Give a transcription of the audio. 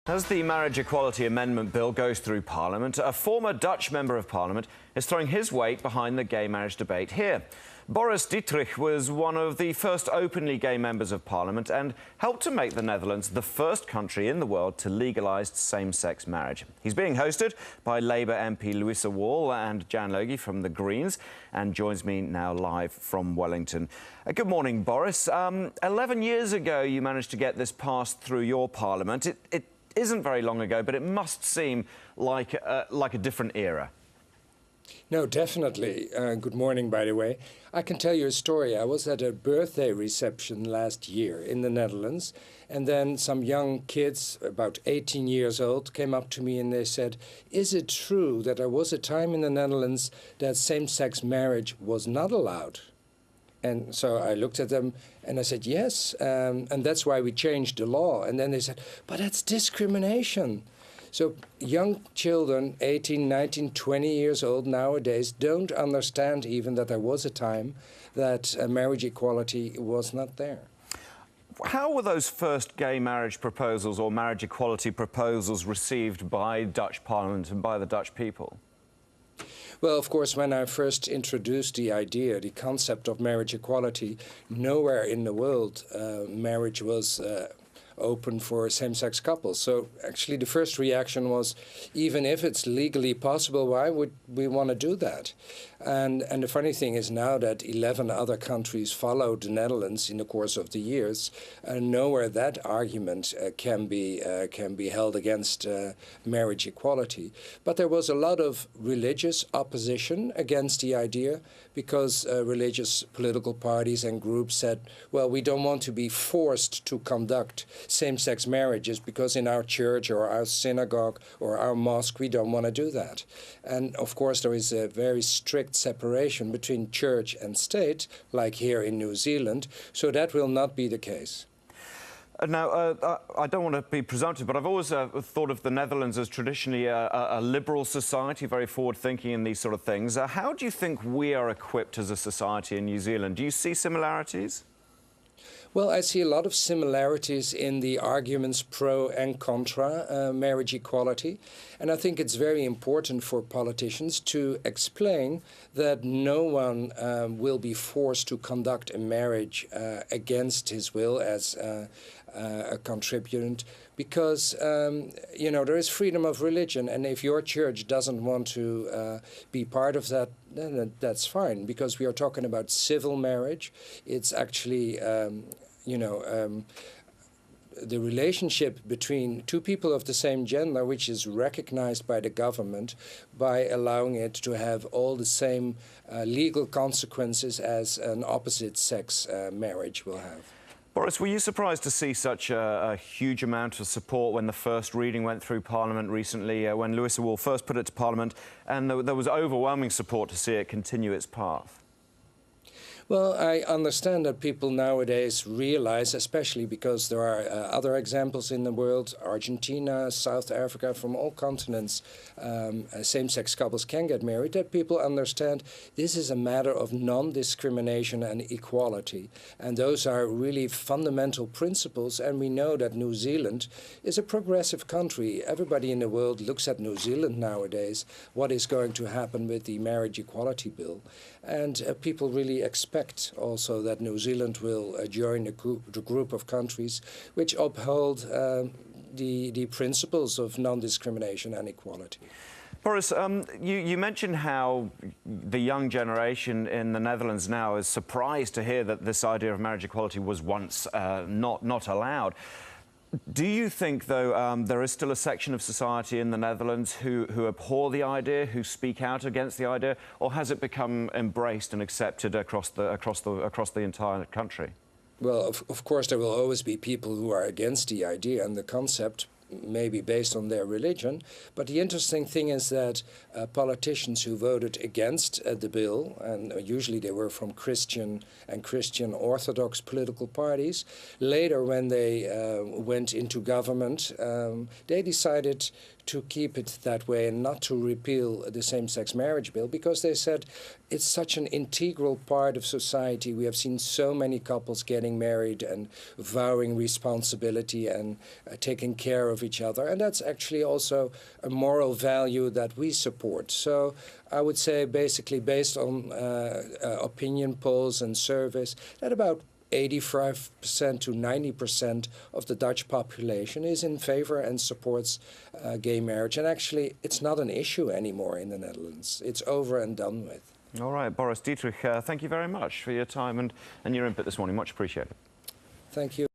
As the Marriage Equality Amendment Bill goes through Parliament, a former Dutch Member of Parliament is throwing his weight behind the gay marriage debate here. Boris Dittrich was one of the first openly gay members of Parliament and helped to make the Netherlands the first country in the world to legalise same-sex marriage. He's being hosted by Labour MP Louisa Wall and Jan Logie from the Greens and joins me now live from Wellington. Good morning, Boris. 11 years ago, you managed to get this passed through your Parliament. It isn't very long ago, but it must seem like a different era. No, definitely. Good morning, by the way. I can tell you a story. I was at a birthday reception last year in the Netherlands, and then some young kids, about 18 years old, came up to me and they said, "Is it true that there was a time in the Netherlands that same-sex marriage was not allowed?" And so I looked at them and I said, yes, and that's why we changed the law. And then they said, but that's discrimination. So young children, 18, 19, 20 years old nowadays, don't understand even that there was a time that marriage equality was not there. How were those first gay marriage proposals or marriage equality proposals received by Dutch Parliament and by the Dutch people? Well, of course, when I first introduced the idea, the concept of marriage equality, nowhere in the world marriage was open for same-sex couples. So actually the first reaction was, even if it's legally possible, why would we want to do that? And the funny thing is now that 11 other countries followed the Netherlands in the course of the years, nowhere that argument can be held against marriage equality. But there was a lot of religious opposition against the idea because religious political parties and groups said, well, we don't want to be forced to conduct same-sex marriages because in our church or our synagogue or our mosque we don't want to do that. And of course there is a very strict separation between church and state, like here in New Zealand, so that will not be the case. Now, I don't want to be presumptive, but I've always thought of the Netherlands as traditionally a liberal society, very forward-thinking in these sort of things. How do you think we are equipped as a society in New Zealand? Do you see similarities? Well, I see a lot of similarities in the arguments pro and contra marriage equality. And I think it's very important for politicians to explain that no one will be forced to conduct a marriage against his will as a contributant, because you know, there is freedom of religion, and if your church doesn't want to be part of that, then that's fine, because we are talking about civil marriage. It's actually you know, the relationship between two people of the same gender, which is recognized by the government by allowing it to have all the same legal consequences as an opposite-sex marriage will have. Boris, were you surprised to see such a huge amount of support when the first reading went through Parliament recently, when Louisa Wall first put it to Parliament, and there was overwhelming support to see it continue its path? Well, I understand that people nowadays realize, especially because there are other examples in the world, Argentina, South Africa, from all continents, same-sex couples can get married, that people understand this is a matter of non-discrimination and equality. And those are really fundamental principles, and we know that New Zealand is a progressive country. Everybody in the world looks at New Zealand nowadays, what is going to happen with the marriage equality bill. And people really expect also that New Zealand will join the group of countries which uphold the principles of non-discrimination and equality. Boris, you mentioned how the young generation in the Netherlands now is surprised to hear that this idea of marriage equality was once not allowed. Do you think, though, there is still a section of society in the Netherlands who abhor the idea, who speak out against the idea, or has it become embraced and accepted across the entire country? Well, of course, there will always be people who are against the idea and the concept, maybe based on their religion. But the interesting thing is that politicians who voted against the bill, and usually they were from Christian and Christian Orthodox political parties, later when they went into government, they decided to keep it that way and not to repeal the same-sex marriage bill, because they said it's such an integral part of society. We have seen so many couples getting married and vowing responsibility and taking care of of each other. And that's actually also a moral value that we support. So I would say basically based on opinion polls and surveys that about 85% to 90% of the Dutch population is in favor and supports gay marriage. And actually, it's not an issue anymore in the Netherlands. It's over and done with. All right, Boris Dittrich, thank you very much for your time and your input this morning. Much appreciated. Thank you.